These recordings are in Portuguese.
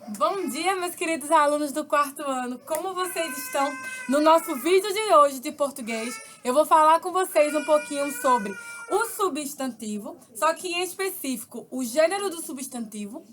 Bom dia, meus queridos alunos do quarto ano. Como vocês estão? No nosso vídeo de hoje de português, eu vou falar com vocês um pouquinho sobre o substantivo, só que em específico o gênero do substantivo,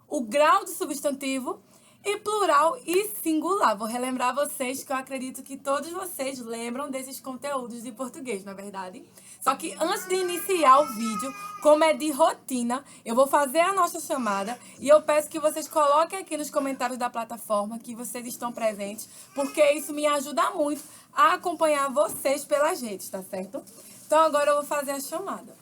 o grau do substantivo e plural e singular. Vou relembrar vocês que eu acredito que todos vocês lembram desses conteúdos de português, não é verdade? Só que antes de iniciar o vídeo, como é de rotina, eu vou fazer a nossa chamada e eu peço que vocês coloquem aqui nos comentários da plataforma que vocês estão presentes, porque isso me ajuda muito a acompanhar vocês pelas redes, tá certo? Então agora eu vou fazer a chamada.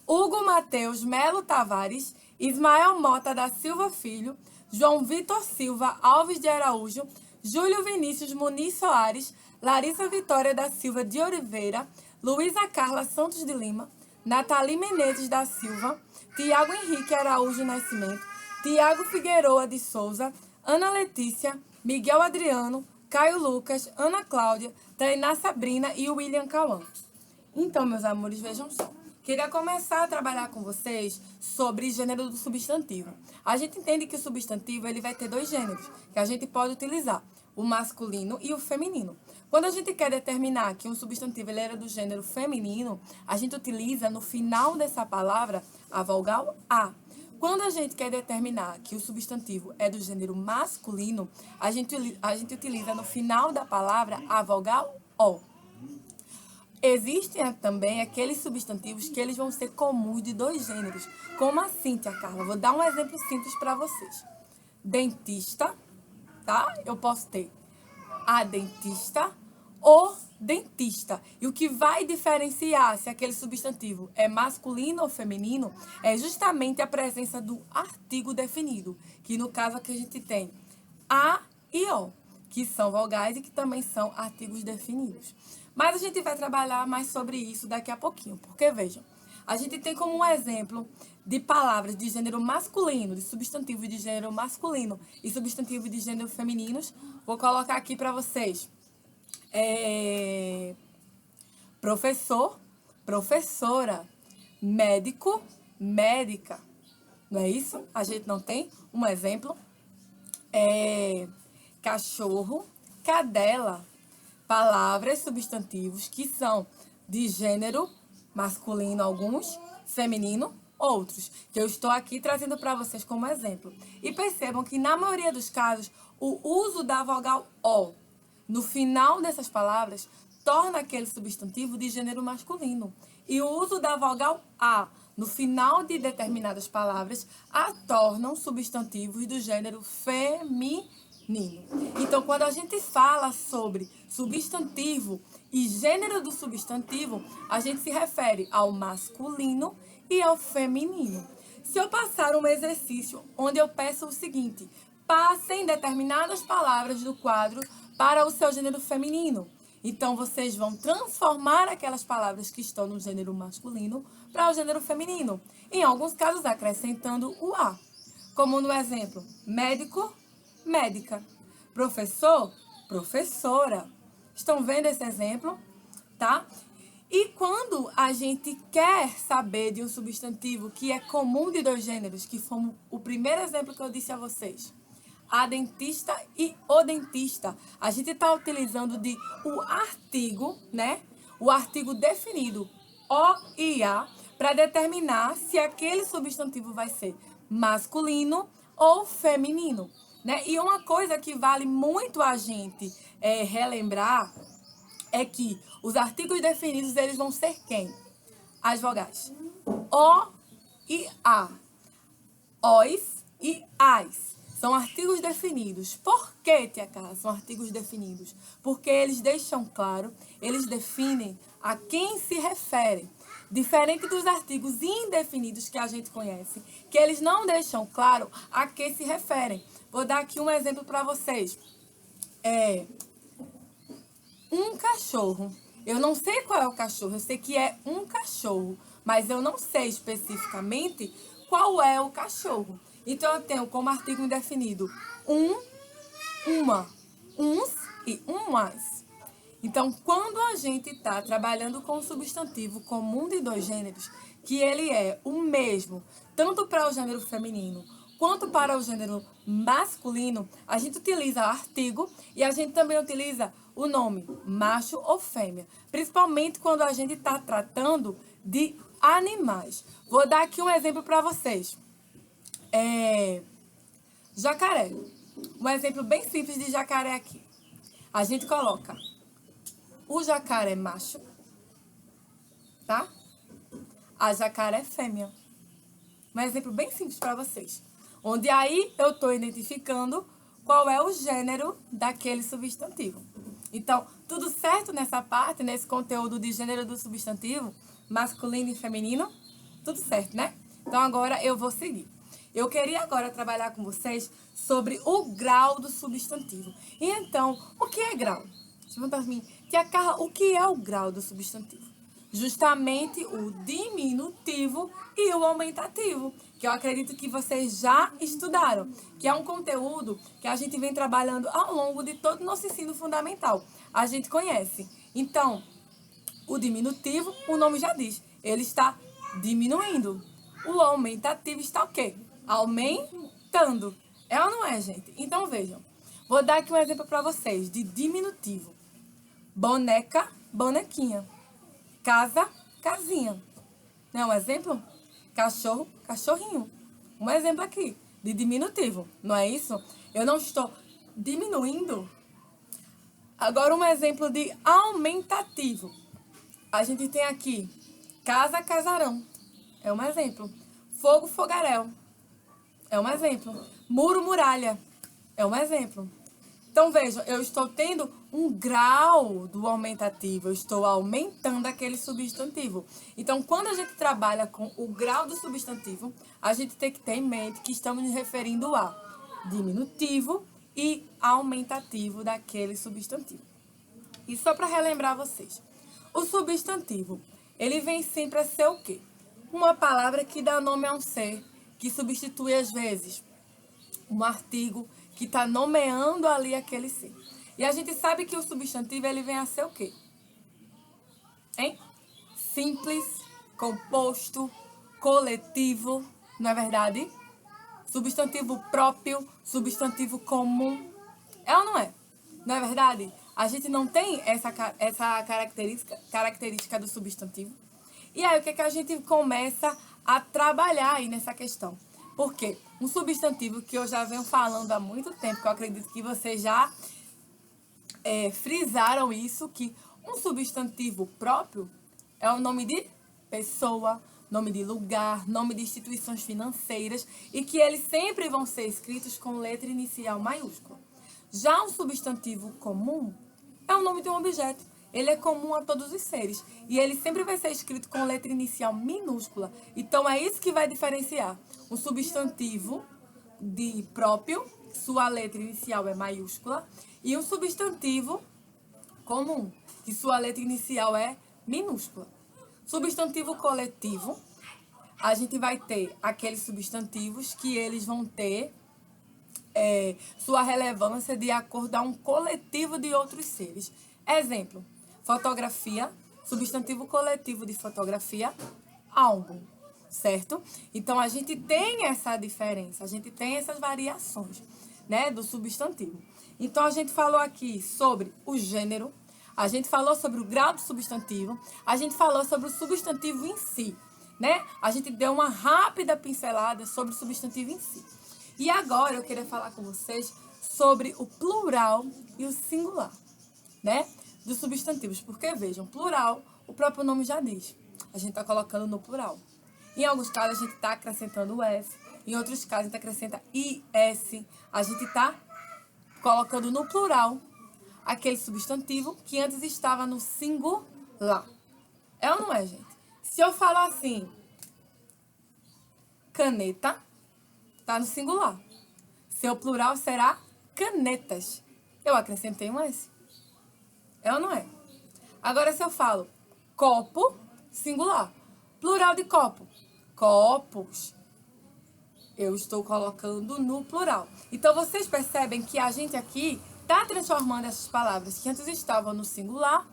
Hugo Matheus Melo Tavares, Ismael Mota da Silva Filho, João Vitor Silva Alves de Araújo, Júlio Vinícius Muniz Soares, Larissa Vitória da Silva de Oliveira, Luísa Carla Santos de Lima, Nathalie Menezes da Silva, Tiago Henrique Araújo Nascimento, Tiago Figueroa de Souza, Ana Letícia, Miguel Adriano, Caio Lucas, Ana Cláudia, Tainá Sabrina e William Cauã. Então, meus amores, vejam só. Queria começar a trabalhar com vocês sobre gênero do substantivo. A gente entende que o substantivo ele vai ter dois gêneros que a gente pode utilizar, o masculino e o feminino. Quando a gente quer determinar que um substantivo ele era do gênero feminino, a gente utiliza no final dessa palavra a vogal A. Quando a gente quer determinar que o substantivo é do gênero masculino, a gente utiliza no final da palavra a vogal O. Existem também aqueles substantivos que eles vão ser comuns de dois gêneros. Como assim, tia Carla? Vou dar um exemplo simples para vocês. Dentista, tá? Eu posso ter a dentista ou dentista. E o que vai diferenciar se aquele substantivo é masculino ou feminino é justamente a presença do artigo definido, que no caso aqui a gente tem a e o, que são vogais e que também são artigos definidos. Mas a gente vai trabalhar mais sobre isso daqui a pouquinho, porque vejam, a gente tem como um exemplo de palavras de gênero masculino, de substantivos de gênero masculino e substantivos de gênero femininos. Vou colocar aqui para vocês. Professor, professora, médico, médica. Não é isso? A gente não tem um exemplo? Cachorro, cadela. Palavras, substantivos que são de gênero masculino alguns, feminino outros, que eu estou aqui trazendo para vocês como exemplo. E percebam que na maioria dos casos, o uso da vogal O no final dessas palavras torna aquele substantivo de gênero masculino. E o uso da vogal A no final de determinadas palavras a tornam substantivos do gênero feminino. Então, quando a gente fala sobre substantivo e gênero do substantivo, a gente se refere ao masculino e ao feminino. Se eu passar um exercício onde eu peço o seguinte, passem determinadas palavras do quadro para o seu gênero feminino. Então, vocês vão transformar aquelas palavras que estão no gênero masculino para o gênero feminino. Em alguns casos, acrescentando o A. Como no exemplo, médico, médica. Professor, professora. Estão vendo esse exemplo? Tá? E quando a gente quer saber de um substantivo que é comum de dois gêneros, que foi o primeiro exemplo que eu disse a vocês, a dentista e o dentista, a gente está utilizando de o artigo, né? O artigo definido O e A para determinar se aquele substantivo vai ser masculino ou feminino. Né? E uma coisa que vale muito a gente relembrar é que os artigos definidos eles vão ser quem? As vogais O e A. Os e as. São artigos definidos. Por que, tia Carla, são artigos definidos? Porque eles deixam claro, eles definem a quem se referem. Diferente dos artigos indefinidos que a gente conhece, que eles não deixam claro a que se referem. Vou dar aqui um exemplo para vocês. Um cachorro. Eu não sei qual é o cachorro, eu sei que é um cachorro, mas eu não sei especificamente qual é o cachorro. Então, eu tenho como artigo indefinido um, uma, uns e umas. Então, quando a gente está trabalhando com o substantivo comum de dois gêneros, que ele é o mesmo, tanto para o gênero feminino quanto para o gênero masculino, a gente utiliza artigo e a gente também utiliza o nome macho ou fêmea, principalmente quando a gente está tratando de animais. Vou dar aqui um exemplo para vocês. Jacaré. Um exemplo bem simples de jacaré aqui. A gente coloca o jacaré macho, tá? A jacaré fêmea. Um exemplo bem simples para vocês. Onde aí eu estou identificando qual é o gênero daquele substantivo. Então, tudo certo nessa parte, nesse conteúdo de gênero do substantivo, masculino e feminino? Tudo certo, né? Então, agora eu vou seguir. Eu queria agora trabalhar com vocês sobre o grau do substantivo. E então, o que é grau? Deixa eu perguntar para mim, tia Carla, o que é o grau do substantivo? Justamente o diminutivo e o aumentativo, que eu acredito que vocês já estudaram, que é um conteúdo que a gente vem trabalhando ao longo de todo o nosso ensino fundamental. A gente conhece. Então, o diminutivo, o nome já diz, ele está diminuindo. O aumentativo está o quê? Aumentando. É ou não é, gente? Então, vejam. Vou dar aqui um exemplo para vocês de diminutivo. Boneca, bonequinha. Casa, casinha. Não é um exemplo? Cachorro, cachorrinho. Um exemplo aqui de diminutivo, não é isso? Eu não estou diminuindo. Agora um exemplo de aumentativo. A gente tem aqui casa, casarão. É um exemplo. Fogo, fogaréu. É um exemplo. Muro, muralha. É um exemplo. Então, vejam, eu estou tendo um grau do aumentativo, eu estou aumentando aquele substantivo. Então, quando a gente trabalha com o grau do substantivo, a gente tem que ter em mente que estamos nos referindo a diminutivo e aumentativo daquele substantivo. E só para relembrar vocês, o substantivo, ele vem sempre a ser o quê? Uma palavra que dá nome a um ser, que substitui às vezes um artigo que está nomeando ali aquele ser. E a gente sabe que o substantivo ele vem a ser o quê? Hein? Simples, composto, coletivo, não é verdade? Substantivo próprio, substantivo comum. É ou não é? Não é verdade? A gente não tem essa característica do substantivo. E aí, o que é que a gente começa a trabalhar aí nessa questão? Porque um substantivo que eu já venho falando há muito tempo, que eu acredito que vocês já frisaram isso, que um substantivo próprio é o nome de pessoa, nome de lugar, nome de instituições financeiras, e que eles sempre vão ser escritos com letra inicial maiúscula. Já um substantivo comum é o nome de um objeto. Ele é comum a todos os seres. E ele sempre vai ser escrito com letra inicial minúscula. Então, é isso que vai diferenciar um substantivo de próprio, sua letra inicial é maiúscula, e um substantivo comum, que sua letra inicial é minúscula. Substantivo coletivo, a gente vai ter aqueles substantivos que eles vão ter sua relevância de acordo a um coletivo de outros seres. Exemplo, fotografia, substantivo coletivo de fotografia, álbum, certo? Então, a gente tem essa diferença, a gente tem essas variações, né, do substantivo. Então, a gente falou aqui sobre o gênero, a gente falou sobre o grau do substantivo, a gente falou sobre o substantivo em si, né? A gente deu uma rápida pincelada sobre o substantivo em si. E agora eu queria falar com vocês sobre o plural e o singular, né? Dos substantivos. Porque, vejam, plural, o próprio nome já diz. A gente está colocando no plural. Em alguns casos, a gente está acrescentando o S. Em outros casos, a gente acrescenta IS. A gente está colocando no plural aquele substantivo que antes estava no singular. É ou não é, gente? Se eu falar assim, caneta, está no singular. Seu plural será canetas. Eu acrescentei um S. É ou não é? Agora, se eu falo copo, singular. Plural de copo. Copos. Eu estou colocando no plural. Então, vocês percebem que a gente aqui está transformando essas palavras que antes estavam no singular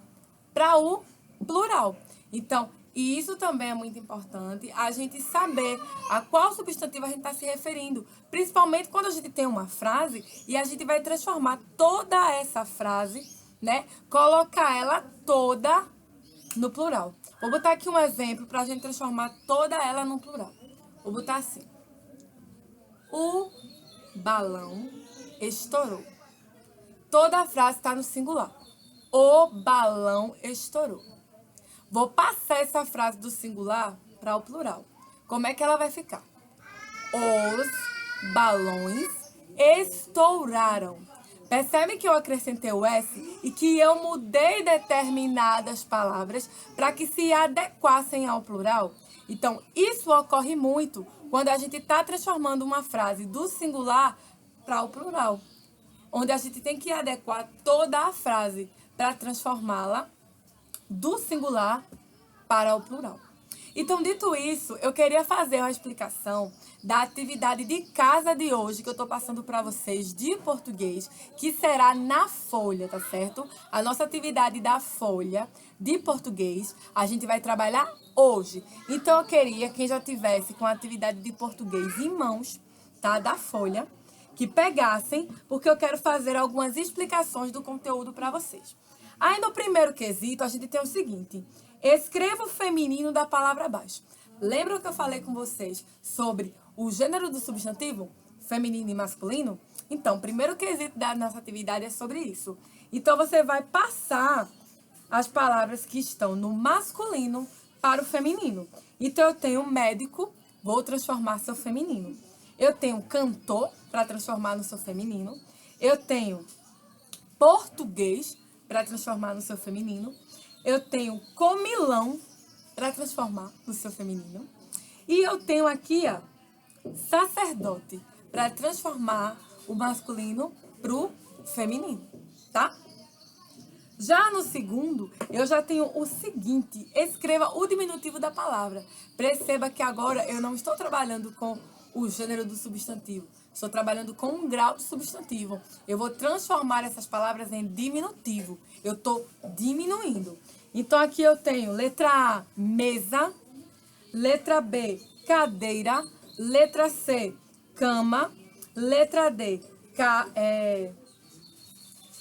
para o plural. Então, E isso também é muito importante, a gente saber a qual substantivo a gente está se referindo. Principalmente quando a gente tem uma frase e a gente vai transformar toda essa frase, né? Colocar ela toda no plural. Vou botar aqui um exemplo para a gente transformar toda ela no plural. Vou botar assim. O balão estourou. Toda a frase está no singular. O balão estourou. Vou passar essa frase do singular para o plural. Como é que ela vai ficar? Os balões estouraram. Percebe que eu acrescentei o S e que eu mudei determinadas palavras para que se adequassem ao plural? Então, isso ocorre muito quando a gente está transformando uma frase do singular para o plural, onde a gente tem que adequar toda a frase para transformá-la do singular para o plural. Então, dito isso, eu queria fazer uma explicação da atividade de casa de hoje que eu estou passando para vocês de português, que será na folha, tá certo? A nossa atividade da folha de português, a gente vai trabalhar hoje. Então, eu queria quem já tivesse com a atividade de português em mãos, tá? Da folha, que pegassem, porque eu quero fazer algumas explicações do conteúdo para vocês. Aí, no primeiro quesito, a gente tem o seguinte: escreva o feminino da palavra abaixo. Lembra que eu falei com vocês sobre o gênero do substantivo? Feminino e masculino? Então, o primeiro quesito da nossa atividade é sobre isso. Então, você vai passar as palavras que estão no masculino para o feminino. Então, eu tenho médico, vou transformar seu feminino. Eu tenho cantor, para transformar no seu feminino. Eu tenho português, para transformar no seu feminino. Eu tenho comilão, para transformar no seu feminino. E eu tenho aqui, ó, sacerdote, para transformar o masculino pro feminino, tá? Já no segundo, eu já tenho o seguinte: escreva o diminutivo da palavra. Perceba que agora eu não estou trabalhando com o gênero do substantivo. Estou trabalhando com um grau de substantivo. Eu vou transformar essas palavras em diminutivo. Eu estou diminuindo. Então, aqui eu tenho letra A, mesa. Letra B, cadeira. Letra C, cama. Letra D,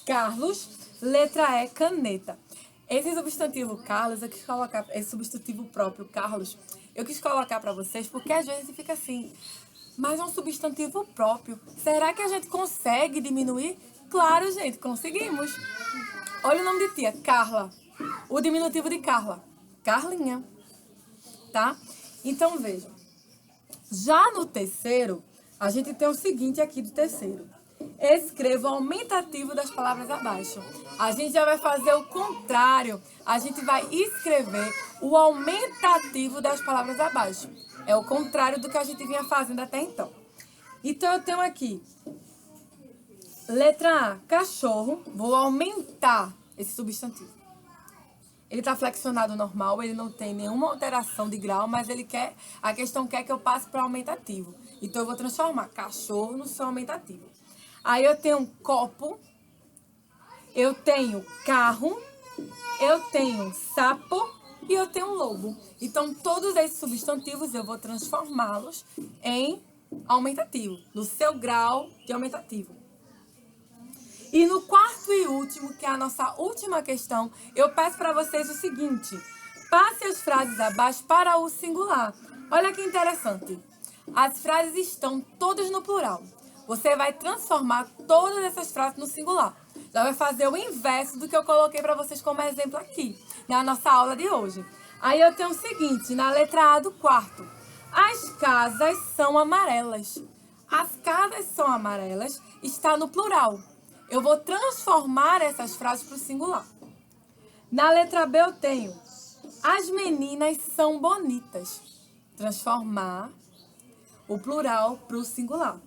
Carlos. Letra E, caneta. Esse substantivo Carlos, eu quis colocar, esse substantivo próprio Carlos, eu quis colocar para vocês porque às vezes fica assim, mas é um substantivo próprio. Será que a gente consegue diminuir? Claro, gente, conseguimos. Olha o nome de tia, Carla. O diminutivo de Carla, Carlinha, tá? Então, veja. Já no terceiro, a gente tem o seguinte aqui do terceiro. Escreva o aumentativo das palavras abaixo. A gente já vai fazer o contrário. A gente vai escrever o aumentativo das palavras abaixo. É o contrário do que a gente vinha fazendo até então. Então, eu tenho aqui, letra A, cachorro. Vou aumentar esse substantivo. Ele está flexionado normal, ele não tem nenhuma alteração de grau, mas a questão quer que eu passe para o aumentativo. Então, eu vou transformar cachorro no seu aumentativo. Aí, eu tenho copo, eu tenho carro, eu tenho sapo e eu tenho lobo. Então, todos esses substantivos eu vou transformá-los em aumentativo, no seu grau de aumentativo. E no quarto e último, que é a nossa última questão, eu peço para vocês o seguinte: passe as frases abaixo para o singular. Olha que interessante. As frases estão todas no plural. Você vai transformar todas essas frases no singular. Já vai fazer o inverso do que eu coloquei para vocês como exemplo aqui, na nossa aula de hoje. Aí eu tenho o seguinte, na letra A do quarto. As casas são amarelas. As casas são amarelas está no plural. Eu vou transformar essas frases para o singular. Na letra B eu tenho, as meninas são bonitas. Transformar o plural para o singular.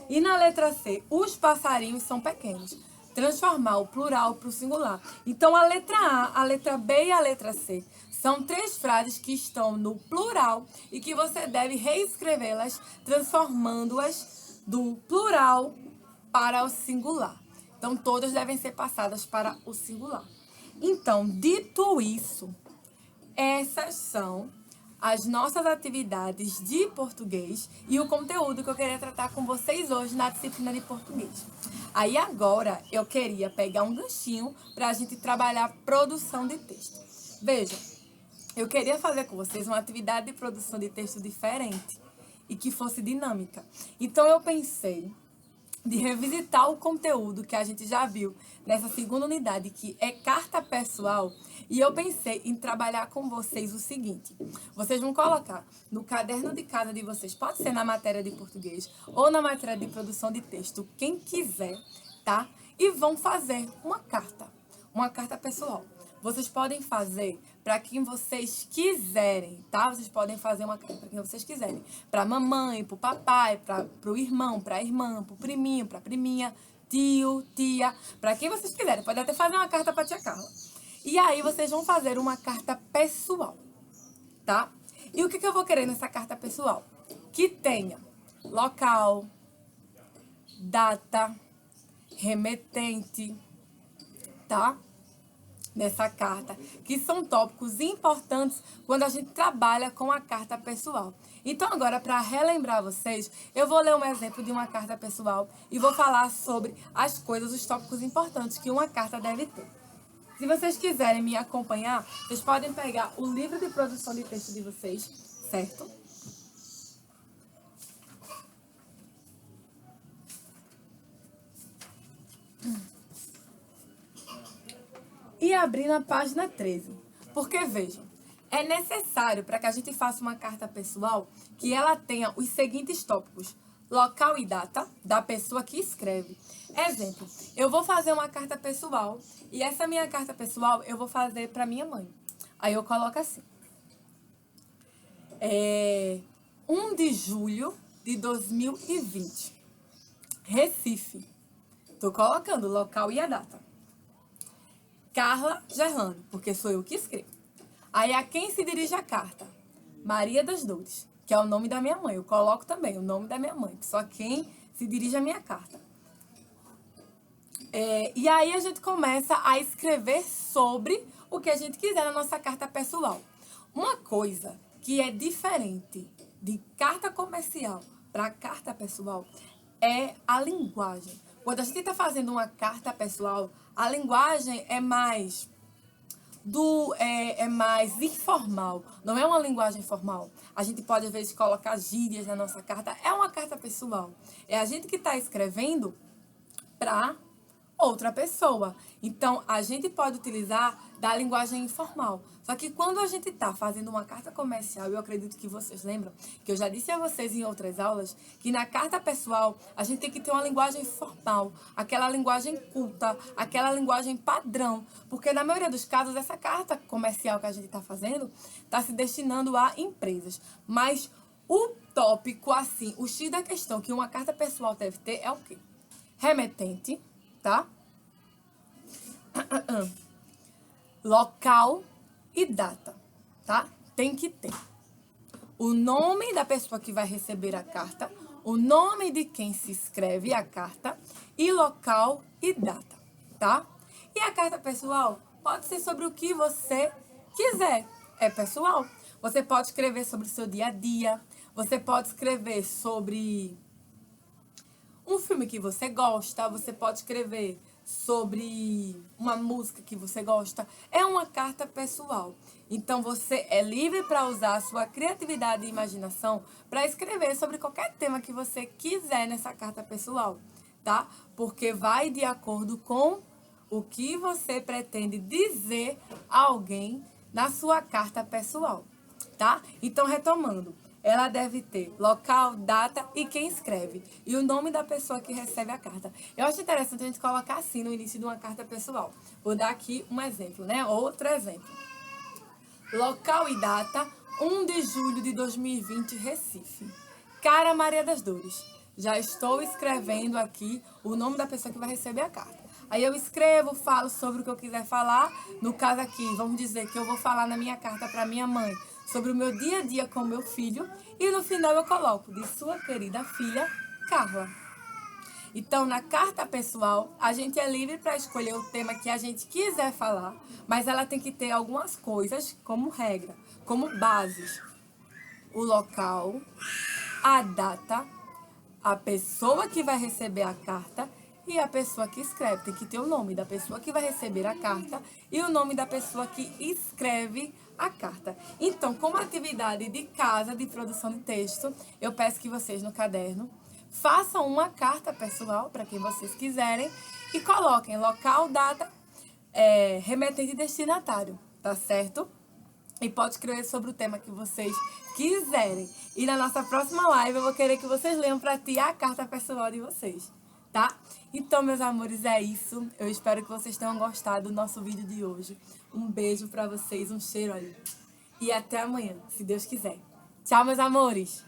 E na letra C, os passarinhos são pequenos. Transformar o plural para o singular. Então, a letra A, a letra B e a letra C são três frases que estão no plural e que você deve reescrevê-las, transformando-as do plural para o singular. Então, todas devem ser passadas para o singular. Então, dito isso, essas são as nossas atividades de português e o conteúdo que eu queria tratar com vocês hoje na disciplina de português. Aí agora eu queria pegar um ganchinho para a gente trabalhar produção de texto. Veja, eu queria fazer com vocês uma atividade de produção de texto diferente e que fosse dinâmica. Então eu pensei de revisitar o conteúdo que a gente já viu nessa segunda unidade, que é carta pessoal, e eu pensei em trabalhar com vocês o seguinte: vocês vão colocar no caderno de casa de vocês, pode ser na matéria de português ou na matéria de produção de texto, quem quiser, tá? E vão fazer uma carta pessoal. Vocês podem fazer para quem vocês quiserem, tá? Vocês podem fazer uma carta para quem vocês quiserem. Para mamãe, para o papai, para o irmão, para a irmã, para o priminho, para a priminha, tio, tia, para quem vocês quiserem. Pode até fazer uma carta para a tia Carla. E aí vocês vão fazer uma carta pessoal, tá? E o que eu vou querer nessa carta pessoal? Que tenha local, data, remetente, tá? Nessa carta, que são tópicos importantes quando a gente trabalha com a carta pessoal. Então agora, para relembrar vocês, eu vou ler um exemplo de uma carta pessoal e vou falar sobre as coisas, os tópicos importantes que uma carta deve ter. Se vocês quiserem me acompanhar, vocês podem pegar o livro de produção de texto de vocês, certo? E abrir na página 13. Porque, vejam, é necessário para que a gente faça uma carta pessoal que ela tenha os seguintes tópicos: local e data da pessoa que escreve. Exemplo, eu vou fazer uma carta pessoal e essa minha carta pessoal eu vou fazer para minha mãe. Aí eu coloco assim: 1 de julho de 2020. Recife. Tô colocando o local e a data. Carla Gerlando, porque sou eu que escrevo. Aí a quem se dirige a carta? Maria das Dores, que é o nome da minha mãe. Eu coloco também o nome da minha mãe, que só quem se dirige a minha carta. E aí a gente começa a escrever sobre o que a gente quiser na nossa carta pessoal. Uma coisa que é diferente de carta comercial para carta pessoal é a linguagem. Quando a gente está fazendo uma carta pessoal, a linguagem é mais mais informal, não é uma linguagem formal. A gente pode, às vezes, colocar gírias na nossa carta. É uma carta pessoal. É a gente que está escrevendo para outra pessoa. Então, a gente pode utilizar da linguagem informal. Só que quando a gente está fazendo uma carta comercial, eu acredito que vocês lembram, que eu já disse a vocês em outras aulas, que na carta pessoal a gente tem que ter uma linguagem formal, aquela linguagem culta, aquela linguagem padrão. Porque na maioria dos casos, essa carta comercial que a gente está fazendo está se destinando a empresas. Mas o tópico, assim, o X da questão que uma carta pessoal deve ter é o quê? Remetente, tá? Local e data, tá? Tem que ter o nome da pessoa que vai receber a carta, o nome de quem se escreve a carta e local e data, tá? E a carta pessoal pode ser sobre o que você quiser, é pessoal. Você pode escrever sobre o seu dia a dia, você pode escrever sobre um filme que você gosta, você pode escrever sobre uma música que você gosta. É uma carta pessoal. Então, você é livre para usar a sua criatividade e imaginação para escrever sobre qualquer tema que você quiser nessa carta pessoal, tá? Porque vai de acordo com o que você pretende dizer a alguém na sua carta pessoal, tá? Então, retomando. Ela deve ter local, data e quem escreve. E o nome da pessoa que recebe a carta. Eu acho interessante a gente colocar assim no início de uma carta pessoal. Vou dar aqui um exemplo, né? Outro exemplo. Local e data, 1 de julho de 2020, Recife. Cara Maria das Dores. Já estou escrevendo aqui o nome da pessoa que vai receber a carta. Aí eu escrevo, falo sobre o que eu quiser falar. No caso aqui, vamos dizer que eu vou falar na minha carta para minha mãe sobre o meu dia a dia com meu filho. E no final eu coloco, de sua querida filha, Carla. Então, na carta pessoal, a gente é livre para escolher o tema que a gente quiser falar, mas ela tem que ter algumas coisas como regra, como bases. O local, a data, a pessoa que vai receber a carta e a pessoa que escreve. Tem que ter o nome da pessoa que vai receber a carta e o nome da pessoa que escreve a carta. Então, como atividade de casa de produção de texto, eu peço que vocês no caderno façam uma carta pessoal para quem vocês quiserem e coloquem local, data, remetente e destinatário, tá certo? E pode escrever sobre o tema que vocês quiserem. E na nossa próxima live eu vou querer que vocês leiam para ti a carta pessoal de vocês, tá? Então, meus amores, é isso. Eu espero que vocês tenham gostado do nosso vídeo de hoje. Um beijo para vocês, um cheiro aí. E até amanhã, se Deus quiser. Tchau, meus amores!